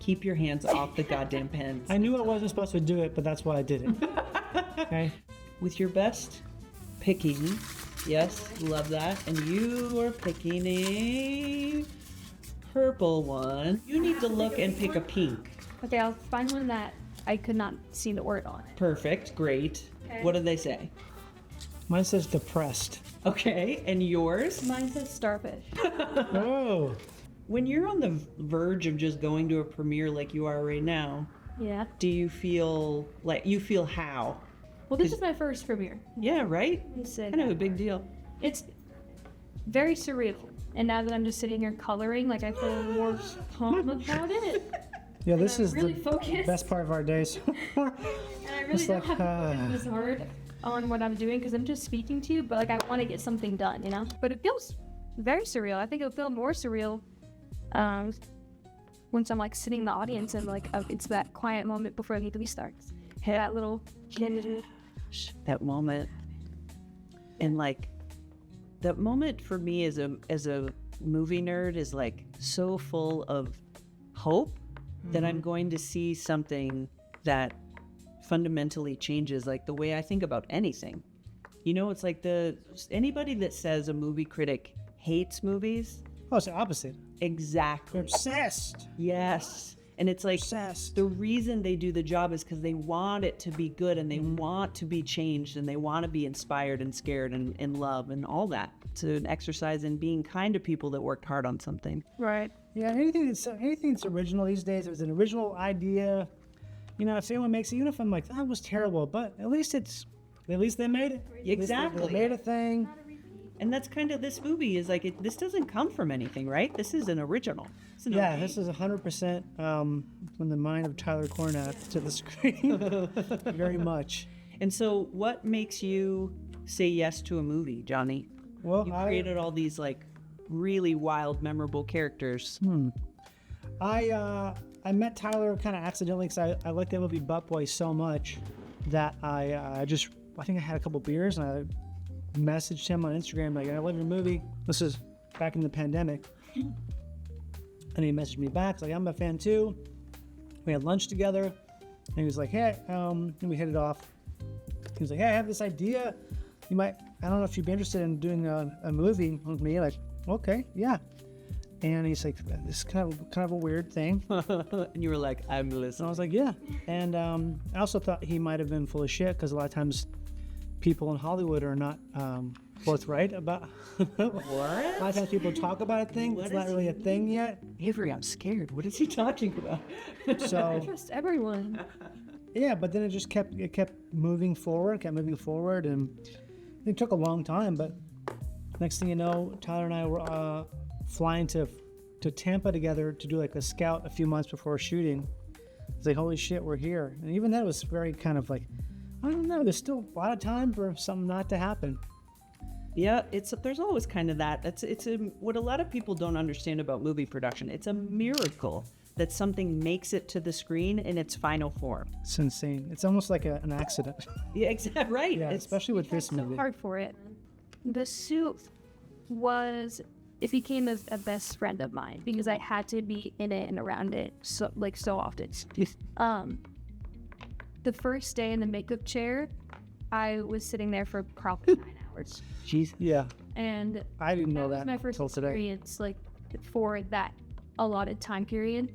Keep your hands off the goddamn pens. I knew I wasn't supposed to do it, but that's why I did it. Okay. With your best picking, yes, love that. And you are picking a purple one. You need to look and pick a pink. Okay, I'll find one that I could not see the word on it. Perfect, great. Okay. What do they say? Mine says depressed. Okay, and yours? Mine says starfish. Oh. When you're on the verge of just going to a premiere like you are right now, Yeah. do you feel how? Well, this is my first premiere. Yeah, right? It's Kind of a big deal. It's very surreal. And now that I'm just sitting here coloring, like I feel more calm about it. Yeah, this I'm is really the focused. best part of our day so far. And I really It's don't like, have to focus hard on what I'm doing because I'm just speaking to you, but like I want to get something done, you know? But it feels very surreal. I think it'll feel more surreal once I'm like sitting in the audience and like it's that quiet moment before the movie starts. That little That moment. And like, that moment for me as a movie nerd is like so full of hope that I'm going to see something that fundamentally changes like the way I think about anything. You know, it's like anybody that says a movie critic hates movies. Oh, it's the opposite. Exactly. They're obsessed. Yes. And it's like Obsessed. the reason they do the job is because they want it to be good and they want to be changed and they want to be inspired and scared and love and all that. It's an exercise in being kind to people that worked hard on something. right. Yeah, anything that's original these days, there's an original idea. You know, if anyone makes it, even if I'm like, that was terrible, but at least they made it. Exactly. They made a thing. And that's kind of this movie is like, this doesn't come from anything, right? This is an original. It's an Yeah, OG. this is 100% from the mind of Tyler Cornath to the screen. Very much. And so what makes you say yes to a movie, Johnny? Well, You created all these like really wild, memorable characters. I met Tyler kind of accidentally because I liked that movie Butt Boy so much that I think I had a couple beers and I messaged him on Instagram like, I love your movie. This is back in the pandemic. And he messaged me back, like, I'm a fan too. We had lunch together and he was like, hey, and we hit it off. He was like, hey, I have this idea. I don't know if you'd be interested in doing a movie with me. Like, okay, yeah. And he's like, this is kind of a weird thing. And you were like, I'm And I listening. was like, yeah. And I also thought he might have been full of shit because a lot of times people in Hollywood are not forthright about A lot of times people talk about a thing, it's not really a thing yet. Avery, I'm scared. What is he talking about? I So trust everyone. yeah, but then it kept moving forward, and it took a long time. But next thing you know, Tyler and I were flying to Tampa together to do like a scout a few months before shooting. It's like, holy shit, we're here. And even that was very kind of like, I don't know, there's still a lot of time for something not to happen. Yeah, there's always kind of that. What a lot of people don't understand about movie production. It's a miracle that something makes it to the screen in its final form. It's insane. It's almost like an accident. Yeah, exactly right. Yeah, especially with this movie. Hard for it. The suit it became a best friend of mine because I had to be in it and around it so often. The first day in the makeup chair, I was sitting there for probably 9 hours. Jeez. Yeah, And I didn't know was that my first until today. experience for that allotted time period.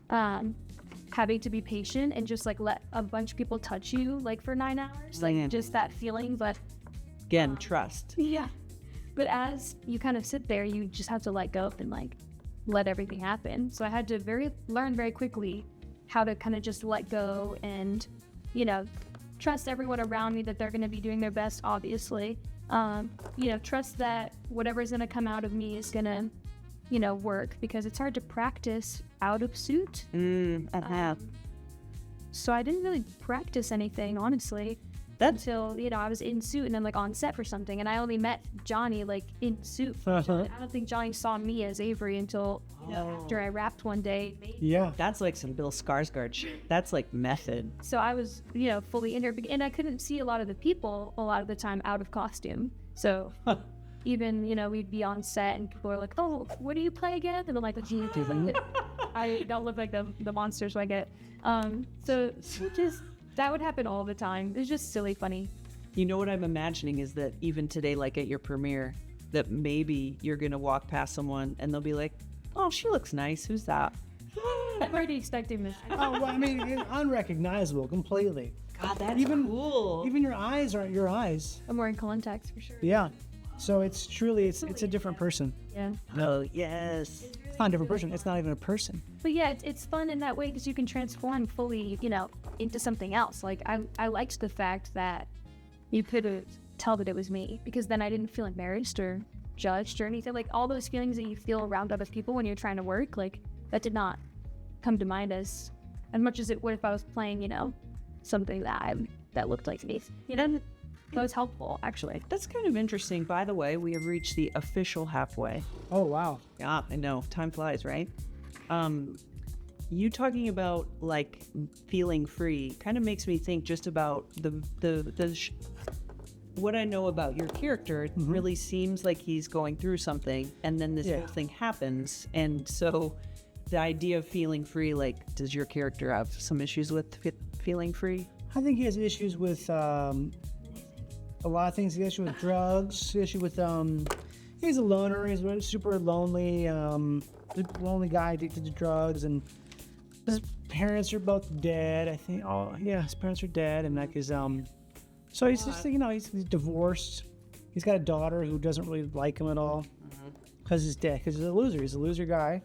Having to be patient and just let a bunch of people touch you for 9 hours. Just that feeling, but Again, trust. yeah. But as you kind of sit there, you just have to let go and let everything happen. So I had to learn very quickly how to kind of just let go and, trust everyone around me that they're going to be doing their best, obviously. Trust that whatever's going to come out of me is going to, work because it's hard to practice out of suit. So I didn't really practice anything, honestly. Until, I was in suit and then on set for something, and I only met Johnny in suit. I don't think Johnny saw me as Avery until after I rapped one day. Yeah. That's like some Bill Skarsgård shit. That's like method. So I was, fully in there, and I couldn't see a lot of the people a lot of the time out of costume. So even, we'd be on set and people are like, oh, what do you play again? And I'm like, I I don't look like the monsters I get. So just that would happen all the time. It's just silly funny. You know what I'm imagining is that even today, like at your premiere, that maybe you're gonna walk past someone and they'll be like, "Oh, she looks nice. Who's that?" I'm already expecting this. Oh, well, I mean, it's unrecognizable completely. God, that's Even- cool. Even your eyes aren't your eyes. I'm wearing contacts for sure. Yeah. So it's truly, it's a different person. Yeah. Oh yes. It's not a different person. It's not even a person. But yeah, it's fun in that way because you can transform fully, into something else. Like I liked the fact that you could tell that it was me because then I didn't feel embarrassed or judged or anything. Like all those feelings that you feel around other people when you're trying to work, like that did not come to mind as much as it would if I was playing, something that looked like me. That was helpful, actually. That's kind of interesting. By the way, we have reached the official halfway. Oh, wow. Yeah, I know. Time flies, right? You talking about like feeling free kind of makes me think just about what I know about your character. It really seems like he's going through something, and then this whole thing happens, and so the idea of feeling free, like, does your character have some issues with feeling free? I think he has issues with a lot of things. He has issues with drugs. He has issues with he's a loner. He's a super lonely, lonely guy addicted to drugs, and his parents are both dead. I think. Oh yeah, his parents are dead, and like his so he's just he's divorced. He's got a daughter who doesn't really like him at all because he's dead. Because he's a loser. He's a loser guy.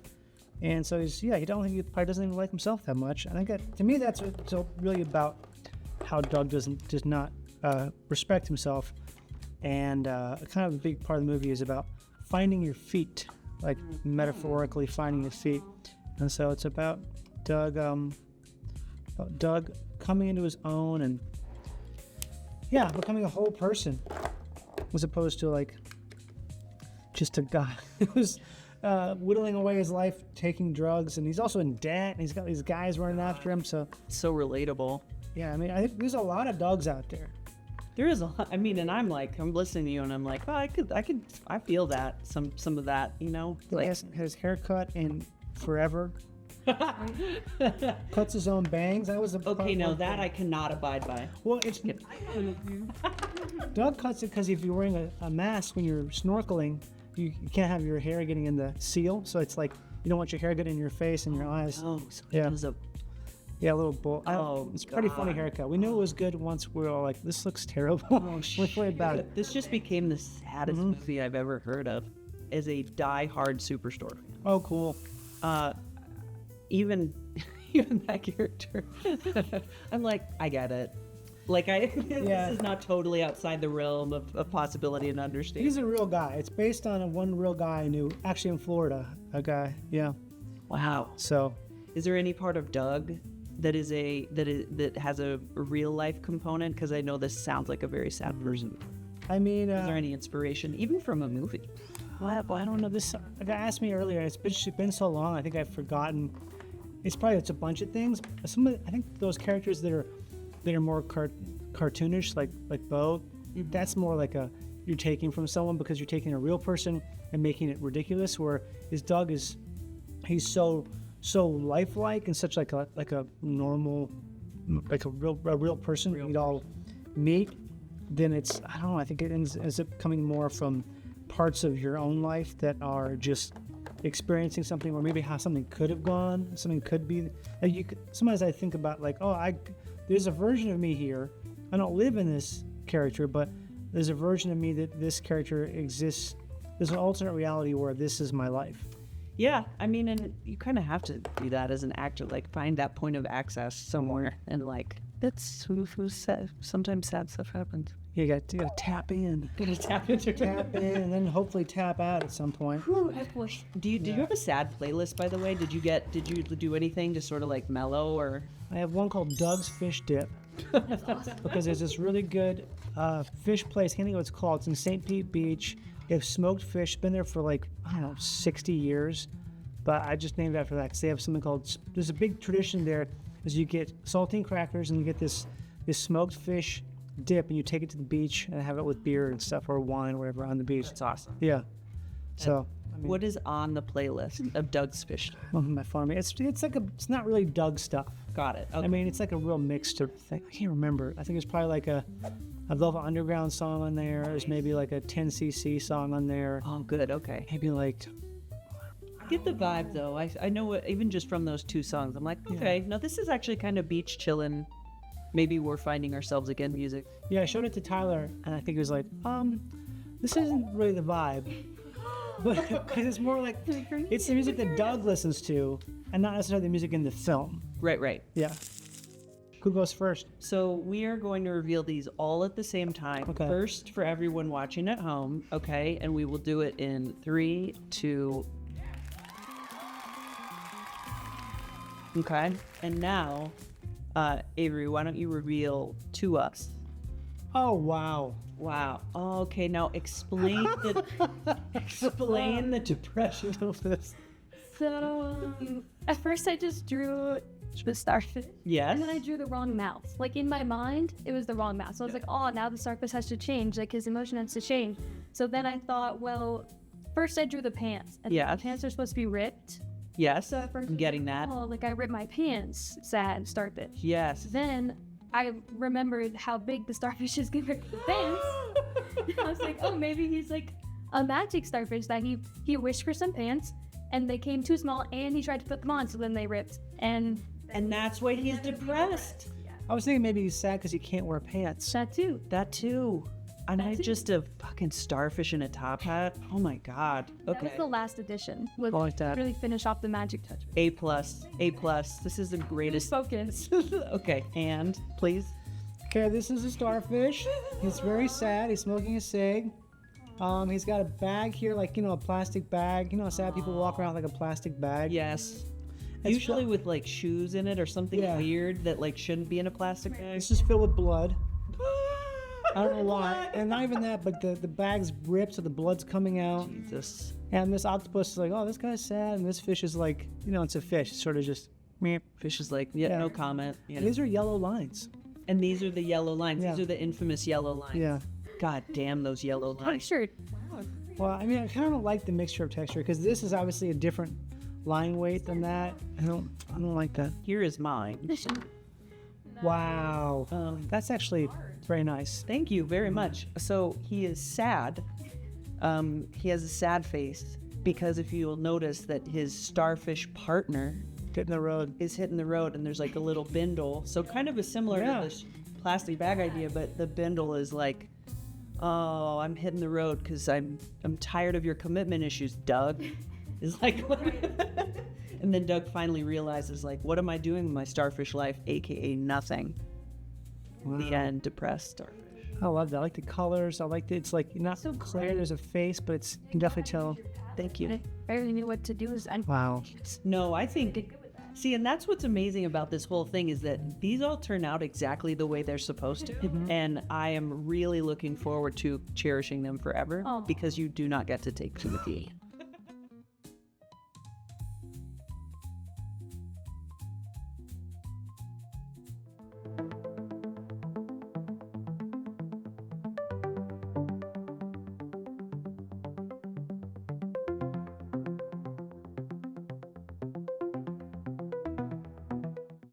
And so he probably doesn't even like himself that much. I think that, to me, that's what's really about how Doug does not respect himself. And kind of a big part of the movie is about finding your feet, like metaphorically finding your feet. And so it's about Doug coming into his own and becoming a whole person, as opposed to like just a guy who's whittling away his life, taking drugs, and he's also in debt, and he's got these guys running after him. So relatable. Yeah, I mean, I think there's a lot of dogs out there. There is a lot. I mean, and I'm listening to you, and I'm like, oh, I feel that some of that, He like has his haircut in forever. Cuts his own bangs. That was okay. Now that I cannot abide by. Well, it's Doug cuts it because if you're wearing a mask when you're snorkeling, you can't have your hair getting in the seal. So it's like you don't want your hair getting in your face and your eyes. Oh, so Yeah. it was a Yeah, a little bull. It's a pretty funny God. haircut. We knew it was good once we were all like, this looks terrible. Which way about it? This just became the saddest movie I've ever heard of as a die-hard Superstore fan. Oh, cool. Even that character, I'm like, I get it. Like, this is not totally outside the realm of possibility and understanding. He's a real guy. It's based on one real guy I knew, actually in Florida. A guy, yeah. Wow. So, Is there any part of Doug that has a real life component? Because I know this sounds like a very sad person. I mean, Is there any inspiration, even from a movie? well, I don't know. This a guy asked me earlier. It's been so long. I think I've forgotten. It's a bunch of things. I think those characters that are more cartoonish, like Bo. That's more like you're taking from someone because you're taking a real person and making it ridiculous. Where his Doug he's so lifelike and such like a normal, like a real person we'd all meet. Then I don't know. I think it ends up coming more from parts of your own life that are just experiencing something, or maybe how something could have gone, something could be. Like sometimes I think about like, there's a version of me here. I don't live in this character, but there's a version of me that this character exists. There's an alternate reality where this is my life. Yeah, I mean, and you kind of have to do that as an actor, like find that point of access somewhere, and like that's who said sometimes sad stuff happens. You got to tap in. Gotta tap into Tap in, and then hopefully tap out at some point. Do you have a sad playlist, by the way? Did you do anything to sort of like mellow or? I have one called Doug's Fish Dip because there's this really good fish place. I can't think of what it's called. It's in St. Pete Beach. They have smoked fish. Been there for like 60 years, but I just named it after that because they have something called. There's a big tradition there, is you get saltine crackers and you get this smoked fish dip, and you take it to the beach and have it with beer and stuff or wine or whatever on the beach. It's awesome. Yeah. So What is on the playlist of Doug's fish? My phone. I mean, it's not really Doug stuff. Got it. Okay. I mean, it's like a real mixed thing. I can't remember. I think it's probably like a Velvet Underground song on there. There's maybe like a 10cc song on there. Oh, good. Okay. Maybe like. I get the vibe though. I know what, even just from those 2 songs, I'm like, okay, no, this is actually kind of beach chillin'. Maybe we're finding ourselves again music. Yeah, I showed it to Tyler, and I think he was like, this isn't really the vibe. But because it's more like, it's the music that Doug listens to, and not necessarily the music in the film. Right. Yeah. Who goes first? So we are going to reveal these all at the same time. Okay. First for everyone watching at home, okay? And we will do it in 3, 2. Okay. And now, Avery, why don't you reveal to us? Oh, wow. Wow. Okay, now explain the depression of this. So at first I just drew the starfish. Yes. And then I drew the wrong mouth. Like in my mind, it was the wrong mouth. So I was like, oh, now the starfish has to change. Like his emotion has to change. So then I thought, well, first I drew the pants. And Yeah. the pants are supposed to be ripped. Yes. So at first I'm getting that. oh, like I ripped my pants. Sad starfish. Yes. Then I remembered how big the starfish is gonna rip the pants. I was like, oh, maybe he's like a magic starfish that he wished for some pants and they came too small and he tried to put them on, so then they ripped. And that's why he's depressed. I was thinking maybe he's sad because he can't wear pants. that too. That too. And I just a fucking starfish in a top hat. Oh my god. That was Okay. the last edition. I like that. Really finish off the magic touch. A+. This is the greatest. Focus. Okay, and please. Okay, this is a starfish. He's very sad. He's smoking a cig. He's got a bag here, like, a plastic bag. You know how sad people walk around with like a plastic bag? Yes. It's Usually with like shoes in it or something Yeah. weird that like shouldn't be in a plastic bag. It's just filled with blood. I don't know why. And not even that, but the bag's ripped, so the blood's coming out. Jesus. And this octopus is like, oh, this guy's sad. And this fish is like, it's a fish. It's sort of just, meh. Fish is like, Yeah. no comment. You know. These are yellow lines. And these are the yellow lines. Yeah. These are the infamous yellow lines. Yeah. God damn those yellow Oh, lines. sure. Well, I mean, I kind of don't like the mixture of texture because this is obviously a different line weight than that. I don't like that. Here is mine. Wow. That's actually very nice. Thank you very much. So he is sad. He has a sad face because if you'll notice that his starfish partner Get in the road. is hitting the road and there's like a little bindle. So kind of a similar Yeah. to this plastic bag idea, but the bindle is like, oh, I'm hitting the road because I'm tired of your commitment issues, Doug. Is like, and then Doug finally realizes like, what am I doing with my starfish life, aka nothing. The end, depressed starfish. I love that. I like the colors. I like that it's like not so clear. There's a face, but you can definitely tell. Thank you. I barely knew what to do. Wow. No, I think, see, and that's what's amazing about this whole thing is that these all turn out exactly the way they're supposed to. And I am really looking forward to cherishing them forever Oh. because you do not get to take two with you.